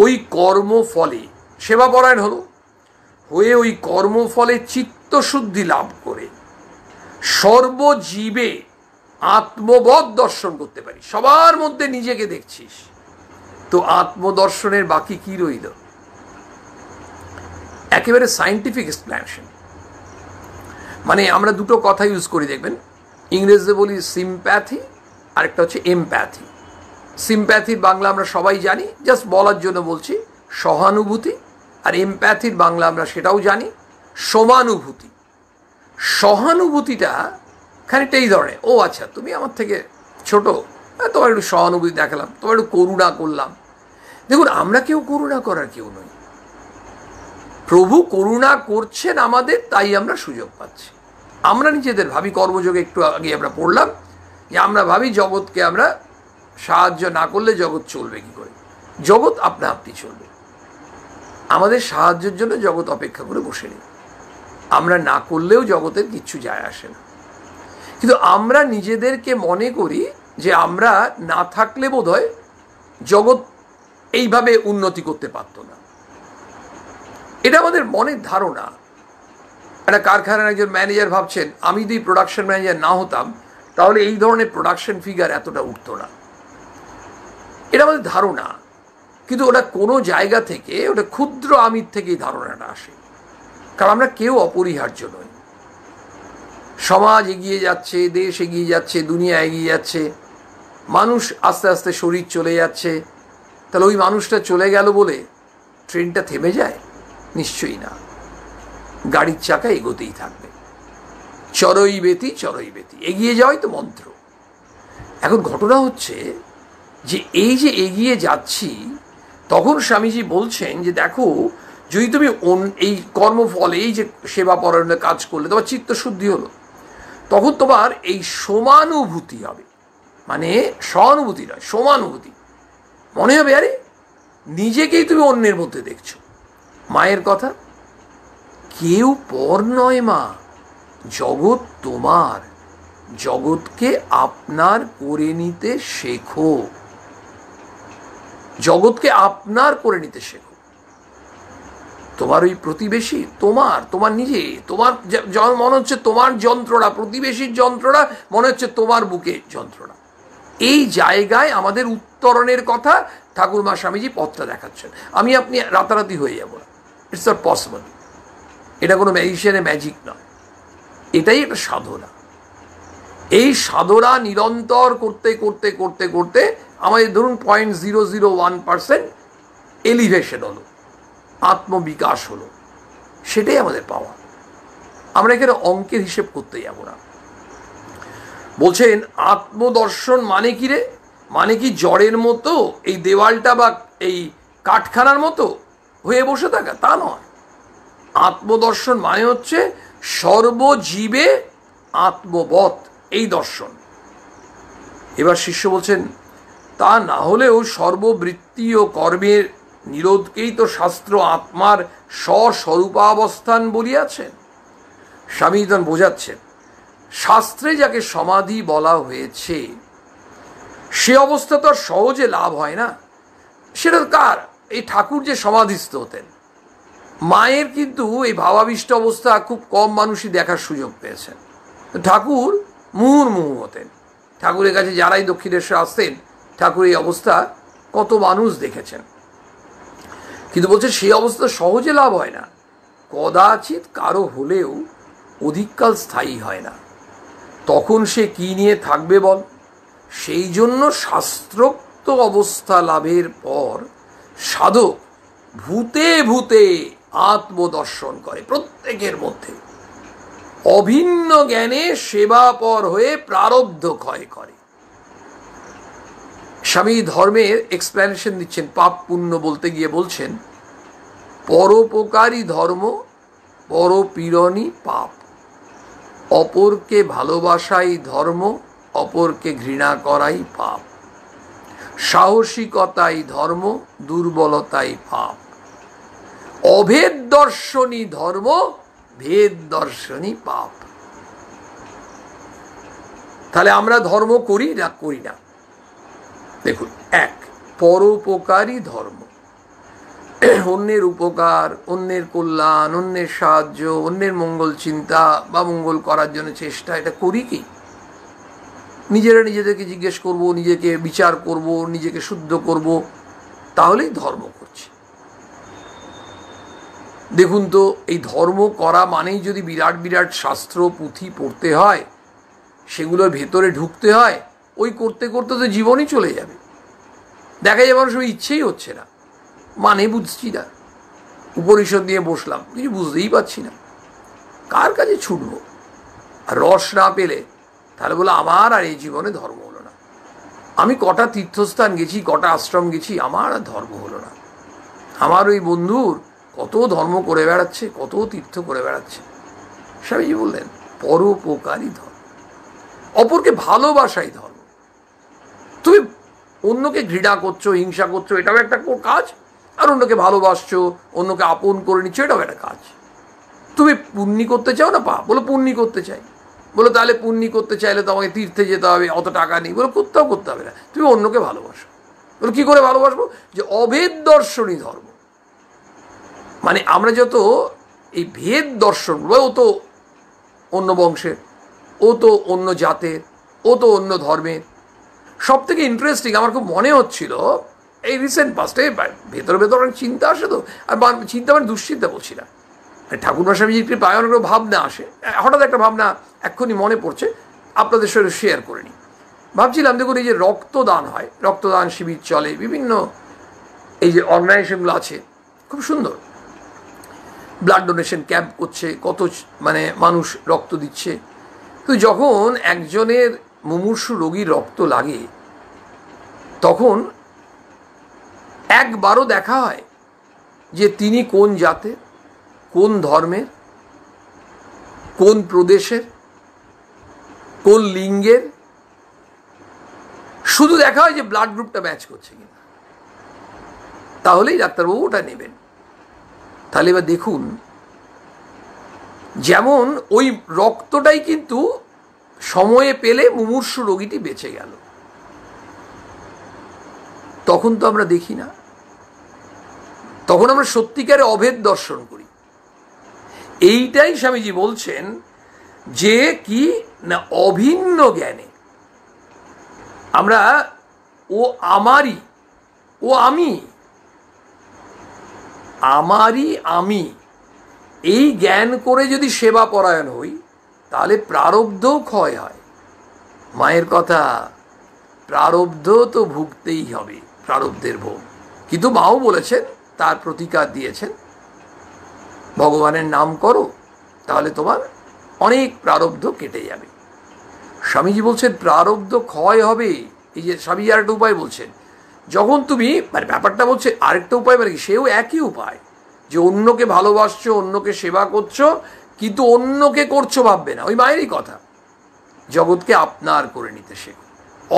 ওই কর্মফলে, সেবাপরায়ণ হলো হয়ে ওই কর্মফলে চিত্তশুদ্ধি লাভ করে সর্বজীবে আত্মবোধ দর্শন করতে পারি, সবার মধ্যে নিজেকে দেখছিস, তো আত্মদর্শনের বাকি কি রইল? একেবারে সায়েন্টিফিক এক্সপ্লেনেশন। মানে আমরা দুটো কথা ইউজ করি, দেখবেন ইংরেজিতে বলি সিম্প্যাথি, আরেকটা হচ্ছে এমপ্যাথি। সিম্প্যাথির বাংলা আমরা সবাই জানি, জাস্ট বলার জন্য বলছি, সহানুভূতি। আর এমপ্যাথির বাংলা আমরা সেটাও জানি, সমানুভূতি। সহানুভূতিটা খানিকটা এই ধরনের, ও আচ্ছা তুমি আমার থেকে ছোট, তোমার একটু সহানুভূতি দেখালাম, তোমার একটু করুণা করলাম। দেখুন আমরা কেউ করুণা করার কেউ নই, প্রভু করুণা করছেন আমাদের, তাই আমরা সুযোগ পাচ্ছি। আমরা নিজেদের ভাবি, কর্মযোগে একটু আগে আমরা পড়লাম যে আমরা ভাবি জগৎকে আমরা সাহায্য না করলে জগৎ চলবে কি করে? জগৎ আপনা আপনি চলবে, আমাদের সাহায্যের জন্য জগৎ অপেক্ষা করে বসে নেই। আমরা না করলেও জগতের কিচ্ছু যায় আসে না। কিন্তু আমরা নিজেদেরকে মনে করি যে আমরা না থাকলে বোধহয় জগৎ এইভাবে উন্নতি করতে পারত না। এটা আমাদের মনের ধারণা। একটা কারখানার একজন ম্যানেজার ভাবছেন আমি যদি প্রোডাকশন ম্যানেজার না হতাম তাহলে এই ধরনের প্রোডাকশন ফিগার এতটা উঠত না। এটা আমাদের ধারণা, কিন্তু ওটা কোনো জায়গা থেকে, ওটা ক্ষুদ্র আমির থেকেই ধারণাটা আসে। কারণ আমরা কেউ অপরিহার্য নই। সমাজ এগিয়ে যাচ্ছে, দেশ এগিয়ে যাচ্ছে, দুনিয়া এগিয়ে যাচ্ছে, মানুষ আস্তে আস্তে শরীর চলে যাচ্ছে। তাহলে ওই মানুষটা চলে গেল বলে ট্রেনটা থেমে যায়? নিশ্চয়ই না। গাড়ির চাকা এগোতেই থাকবে, চরই বেতি চরই বেতি, এগিয়ে যাওয়াই তো মন্ত্র। এখন ঘটনা হচ্ছে যে এই যে এগিয়ে যাচ্ছি, তখন স্বামীজি বলছেন যে দেখো, যদি তুমি এই কর্মফলে, এই যে সেবা পরায়ণে কাজ করলে তোমার চিত্তশুদ্ধি হলো, তখন তোমার এই সমানুভূতি হবে। মানে সহানুভূতি নয়, সমানুভূতি। মনে হবে আরে নিজেকেই তুমি অন্যের মধ্যে দেখছো। মায়ের কথা, কেউ পর নয় মা, জগৎ তোমার, জগৎকে আপনার করে নিতে শেখো, জগৎকে আপনার করে নিতে শেখো। তোমার ওই প্রতিবেশী তোমার, তোমার নিজে, তোমার মনে হচ্ছে তোমার যন্ত্রণা, প্রতিবেশীর যন্ত্রণা মনে হচ্ছে তোমার বুকে যন্ত্রণা। এই জায়গায় আমাদের উত্তরণের কথা ঠাকুরমা স্বামীজি পথটা দেখাচ্ছেন। আমি আপনি রাতারাতি হয়ে যাব না, ইটস নট পসিবল। এটা কোনো ম্যাজিশিয়ানের ম্যাজিক নয়, এটাই একটা সাধনা। এই সাধনা নিরন্তর করতে করতে করতে করতে আমাদের ধরুন 0.001% এলিভেশন হলো, আত্মবিকাশ হলো, সেটাই আমাদের পাওয়া। আমরা এখানে অঙ্কের হিসেব করতে যাব না। বলছেন আত্মদর্শন মানে কি রে? মানে কি জড়ের মতো এই দেওয়ালটা বা এই কাঠখানার মতো হয়ে বসে থাকা? তা নয়। আত্মদর্শন মানে হচ্ছে সর্বজীবে আত্মবৎ, এই দর্শন। এবার শিষ্য বলছেন তা না হলেও সর্ববৃত্তি ও কর্মের নিরোধকেই তো শাস্ত্র আত্মার স্বস্বরূপাবস্থান বলিয়াছেন। স্বামী তখন বোঝাচ্ছেন, শাস্ত্রে যাকে সমাধি বলা হয়েছে সে অবস্থা তো আর সহজে লাভ হয় না। সেটা কার? এই ঠাকুর যে সমাধিস্থ হতেন, মায়ের কিন্তু এই ভাবাবিষ্ট অবস্থা খুব কম মানুষই দেখার সুযোগ পেয়েছেন। ঠাকুর মুহুর্মুহু হতেন। ঠাকুরের কাছে যারাই দক্ষিণেশ্বর আসতেন, ঠাকুর এই অবস্থা কত মানুষ দেখেছেন। কিন্তু বলছে সেই অবস্থা সহজে লাভ হয় না, কদাচিৎ কারো হলেও অধিককাল স্থায়ী হয় না। তখন সে কি নিয়ে থাকবে বল? সেই জন্য শাস্ত্রোক্ত অবস্থা লাভের পর সাধক ভূতে ভূতে আত্মদর্শন করে, প্রত্যেকের মধ্যে অভিন্ন জ্ঞানে সেবাপর হয়ে প্রারব্ধ ক্ষয় করে। স্বামী ধর্মের এক্সপ্লেনেশন দিচ্ছেন পাপ পুণ্য বলতে গিয়ে বলছেন, পরোপকারী ধর্ম, পরপীড়নই পাপ, অপরকে ভালোবাসাই ধর্ম, অপরকে ঘৃণা করাই পাপ, সাহসিকতাই ধর্ম, দুর্বলতাই পাপ, অভেদ দর্শনই ধর্ম, ভেদ দর্শনই পাপ। তাহলে আমরা ধর্ম করি না করি না? দেখুন, এক, পরোপকারী ধর্ম, অন্যের উপকার, অন্যের কল্যাণ, অন্যের সাহায্য, অন্যের মঙ্গল চিন্তা বা মঙ্গল করার জন্য চেষ্টা, এটা করি কি? নিজেরা নিজেদেরকে জিজ্ঞেস করব, নিজেকে বিচার করব, নিজেকে শুদ্ধ করব, তাহলেই ধর্ম করছি। দেখুন তো, এই ধর্ম করা মানেই যদি বিরাট বিরাট শাস্ত্র পুঁথি পড়তে হয়, সেগুলোর ভেতরে ঢুকতে হয়, ওই করতে করতে তো জীবনই চলে যাবে। দেখা যাবে মানুষ ইচ্ছেই হচ্ছে না, মানে বুঝছি না, উপনিষদ নিয়ে বসলাম, কিছু বুঝতেই পারছি না, কার কাছে ছুটবো? আর রস না পেলে তাহলে বলে আমার আর এই জীবনে ধর্ম হলো না। আমি কটা তীর্থস্থান গেছি, কটা আশ্রম গেছি, আমার আর ধর্ম হলো না। আমার ওই বন্ধুর কত ধর্ম করে বেড়াচ্ছে, কত তীর্থ করে বেড়াচ্ছে। স্বামীজি বললেন পরোপকারী ধর্ম, অপরকে ভালোবাসাই ধর্ম। তুমি অন্যকে ঘৃণা করছো, হিংসা করছো, এটাও একটা কাজ। আর অন্যকে ভালোবাসছো, অন্যকে আপন করে নিচ্ছ, এটাও একটা কাজ। তুমি পুণ্যি করতে চাও না পাপ? বলো পুণ্যি করতে চাই। বলো তাহলে পুণ্যি করতে চাইলে তো আমাকে তীর্থে যেতে হবে, অত টাকা নেই। বলো কোথাও করতে হবে না, তুমি অন্যকে ভালোবাসো। বলো কী করে ভালোবাসবো? যে অভেদ দর্শনই ধর্ম। মানে আমরা যত এই ভেদ দর্শন, ও তো অন্য বংশের, ও তো অন্য জাতের, ও তো অন্য ধর্মের। সব থেকে ইন্টারেস্টিং আমার খুব মনে হচ্ছিল এই রিসেন্ট পাস্টে, ভেতরে ভেতর অনেক চিন্তা আসে তো, আর চিন্তা মানে দুশ্চিন্তা বলছি না, ঠাকুরমা স্বামীজির কৃপায় অনেক ভাবনা আসে। হঠাৎ একটা ভাবনা এক্ষুনি মনে পড়ছে, আপনাদের সাথে শেয়ার করে নিই। ভাবছিলাম দেখুন, এই যে রক্তদান হয়, রক্তদান শিবির চলে, বিভিন্ন এই যে অর্গানাইজেশনগুলো আছে, খুব সুন্দর ব্লাড ডোনেশন ক্যাম্প করছে, কত মানে মানুষ রক্ত দিচ্ছে। তো যখন একজনের মুমূর্ষু রোগীর রক্ত লাগে, তখন একবারও দেখা হয় যে তিনি কোন জাতের, কোন ধর্মের, কোন প্রদেশের, কোন লিঙ্গের। শুধু দেখা হয় যে ব্লাড গ্রুপটা ম্যাচ করছে কিনা, তাহলেই ডাক্তারবাবু ওটা নেবেন। তাহলে এবার দেখুন, যেমন ওই রক্তটাই কিন্তু সময়ে পেলে মুমূর্ষু রোগীটি বেঁচে গেল, তখন তো আমরা দেখি না, তখন আমরা সত্যিকারে অভেদ দর্শন করি। এইটাই স্বামীজি বলছেন যে কি না, অভিন্ন জ্ঞানে আমরা ও আমারই, ও আমি, আমারই আমি, এই জ্ঞান করে যদি সেবা পরায়ণ হই, তাহলে প্রারব্ধও ক্ষয় হয়। মায়ের কথা, প্রারব্ধ তো ভুগতেই হবে, প্রারব্ধের ভোগ। কিন্তু মাও বলেছেন, তার প্রতিকার দিয়েছেন, ভগবানের নাম করো, তাহলে তোমার অনেক প্রারব্ধ কেটে যাবে। স্বামীজি বলছেন প্রারব্ধ ক্ষয় হবে। এই যে স্বামীজি আরেকটা উপায় বলছেন, যখন তুমি মানে ব্যাপারটা বলছে আরেকটা উপায়, মানে সেও একই উপায়, যে অন্যকে ভালোবাসছো, অন্যকে সেবা করছো, কিন্তু অন্যকে করছো ভাববে না। ওই মায়েরই কথা, জগৎকে আপনার করে নিতে শেখো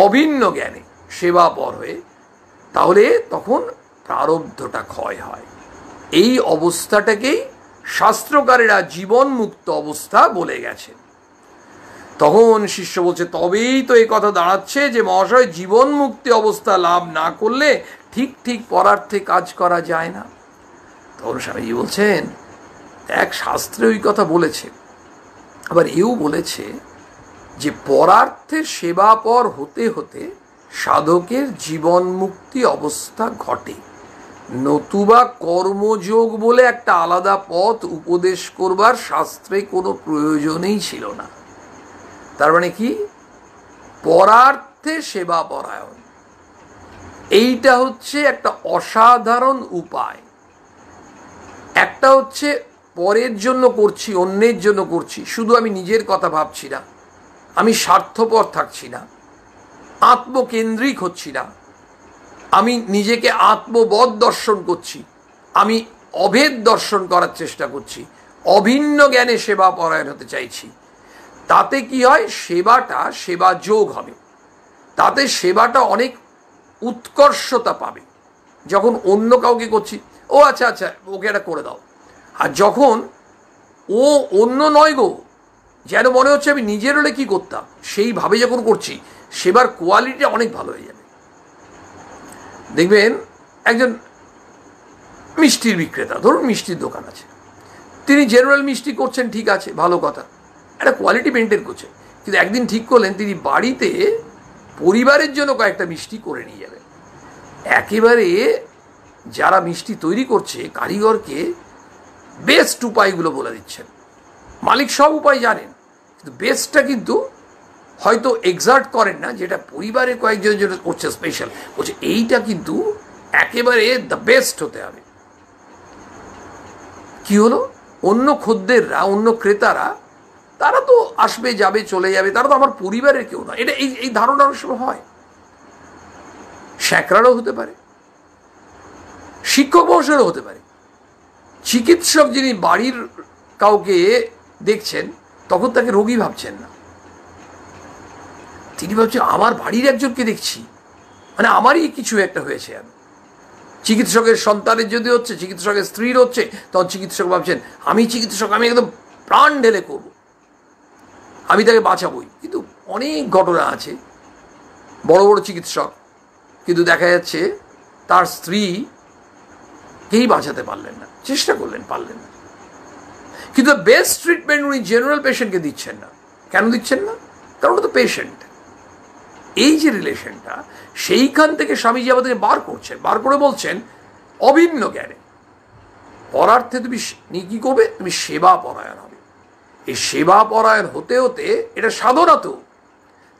অভিন্ন জ্ঞানে সেবা পর হয়ে, তাহলে তখন প্রারব্ধটা ক্ষয় হয়। এই অবস্থাটাকেই শাস্ত্রকারেরা জীবন মুক্ত অবস্থা বলে গেছেন। তখন শিষ্য বলছে, তবেই তো এই কথা দাঁড়াচ্ছে যে মহাশয়, জীবন মুক্তি অবস্থা লাভ না করলে ঠিক ঠিক পরার্থে কাজ করা যায় না। তখন স্বামীজি বলছেন, এক শাস্ত্রে ওই কথা বলেছে, আবার এও বলেছে যে পরার্থের সেবাপর হতে হতে সাধকের জীবন মুক্তি অবস্থা ঘটে, নতুবা কর্মযোগ বলে একটা আলাদা পথ উপদেশ করবার শাস্ত্রে কোনো প্রয়োজনই ছিল না। তার মানে কি, পরার্থে সেবা পরায়ণ, এইটা হচ্ছে একটা অসাধারণ উপায়। একটা হচ্ছে পরের জন্য করছি, অন্যের জন্য করছি, শুধু আমি নিজের কথা ভাবছি না, আমি স্বার্থপর থাকছি না, আত্মকেন্দ্রিক হচ্ছি না, আমি নিজেকে আত্মবোধ দর্শন করছি, আমি অভেদ দর্শন করার চেষ্টা করছি, অভিন্ন জ্ঞানে সেবা পরায়ণ হতে চাইছি। তাতে কি হয়, সেবাটা সেবা যোগ হবে, তাতে সেবাটা অনেক উৎকর্ষতা পাবে। যখন অন্য কাউকে করছি, ও আচ্ছা আচ্ছা ওকে এটা করে দাও, আর যখন ও অন্য নয় গো, যেন মনে হচ্ছে আমি নিজের হলে কি করতাম, সেইভাবে যখন করছি, সেবার কোয়ালিটিটা অনেক ভালো হয়ে যাবে। দেখবেন একজন মিষ্টির বিক্রেতা, ধরুন মিষ্টির দোকান আছে, তিনি জেনারেল মিষ্টি করছেন, ঠিক আছে, ভালো কথা, একটা কোয়ালিটি মেনটেন করছেন। কিন্তু একদিন ঠিক করলেন তিনি বাড়িতে পরিবারের জন্য কয়েকটা মিষ্টি করে নিয়ে যাবেন। একেবারে যারা মিষ্টি তৈরি করছে কারিগরকে বেস্ট উপায়গুলো বলে দিচ্ছেন। মালিক সব উপায় জানেন, কিন্তু বেস্টটা কিন্তু হয়তো এক্সার্ট করেন না, যেটা পরিবারের কয়েকজনের জন্য করছে স্পেশাল, বলছে এইটা কিন্তু একেবারে দ্য বেস্ট হতে হবে। কি হলো, অন্য খদ্দেররা, অন্য ক্রেতারা, তারা তো আসবে যাবে চলে যাবে, তারা তো আমার পরিবারের কেউ না। এটা এই ধারণা অনেক সময় হয়। শ্যাকরারও হতে পারে, শিক্ষক মহাশয়েরও হতে পারে। চিকিৎসক যিনি বাড়ির কাউকে দেখছেন, তখন তাকে রোগী ভাবছেন না, তিনি ভাবছেন আমার বাড়ির একজনকে দেখছি, মানে আমারই কিছু একটা হয়েছে। চিকিৎসকের সন্তানের যদি হচ্ছে, চিকিৎসকের স্ত্রীর হচ্ছে, তখন চিকিৎসক ভাবছেন আমি চিকিৎসক, আমি একদম প্রাণ ঢেলে করব। আমি তাকে বাঁচাবই। কিন্তু অনেক ঘটনা আছে, বড় বড় চিকিৎসক, কিন্তু দেখা যাচ্ছে তার স্ত্রীকেই বাঁচাতে পারলেন না, চেষ্টা করলেন, পারলেন না। কিন্তু বেস্ট ট্রিটমেন্ট উনি জেনারেল পেশেন্টকে দিচ্ছেন না। কেন দিচ্ছেন না? কারণ ওটা তো পেশেন্ট। এই যে রিলেশনটা, সেইখান থেকে স্বামীজি আমাদেরকে বার করছেন, বার করে বলছেন অভিন্ন জ্ঞানে পরার্থে তুমি কি করবে? তুমি সেবা পরায়ণ হবে। এই সেবা পরায়ণ হতে হতে এটা সাধনা। তো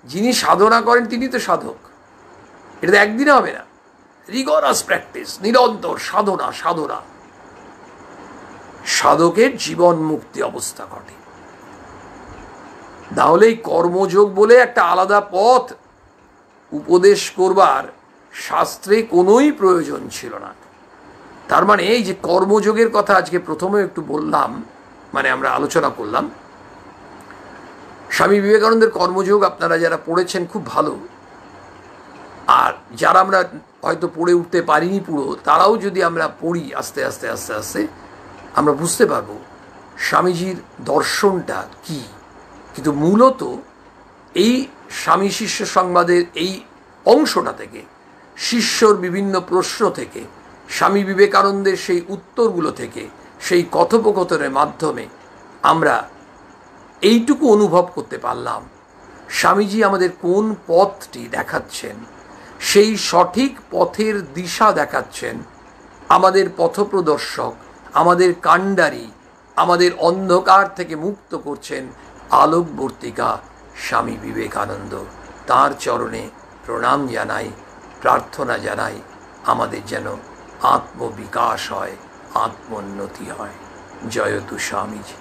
যিনি সাধনা করেন তিনি তো সাধক। এটা তো একদিনে হবে না, রিগরাস প্র্যাকটিস, নিরন্তর সাধনা। সাধনা সাধকের জীবন মুক্তি অবস্থা ঘটে। তাহলে এই কর্মযোগ বলে একটা আলাদা পথ উপদেশ করবার শাস্ত্রে কোনোই প্রয়োজন ছিল না। তার মানে এই যে কর্মযোগের কথা আজকে প্রথমে একটু বললাম, মানে আমরা আলোচনা করলাম, স্বামী বিবেকানন্দের কর্মযোগ আপনারা যারা পড়েছেন খুব ভালো, আর যারা আমরা হয়তো পড়ে উঠতে পারিনি পুরো, তারাও যদি আমরা পড়ি আস্তে আস্তে আস্তে আস্তে আমরা বুঝতে পারবো স্বামীজির দর্শনটা কি। কিন্তু মূলত এই স্বামী শিষ্য সংবাদের এই অংশটা থেকে, শিষ্যর বিভিন্ন প্রশ্ন থেকে, স্বামী বিবেকানন্দের সেই উত্তরগুলো থেকে, সেই কথোপকথনের মাধ্যমে আমরা এইটুকু অনুভব করতে পারলাম স্বামীজি আমাদের কোন পথটি দেখাচ্ছেন, সেই সঠিক পথের দিশা দেখাচ্ছেন, আমাদের পথপ্রদর্শক, আমাদের কাণ্ডারি, আমাদের অন্ধকার থেকে মুক্ত করছেন আলোকবর্তিকা স্বামী বিবেকানন্দ। তাঁর চরণে প্রণাম জানাই, প্রার্থনা জানাই আমাদের যেন আত্মবিকাশ হয়, আত্মোন্নতি হয়। জয়তু স্বামীজি।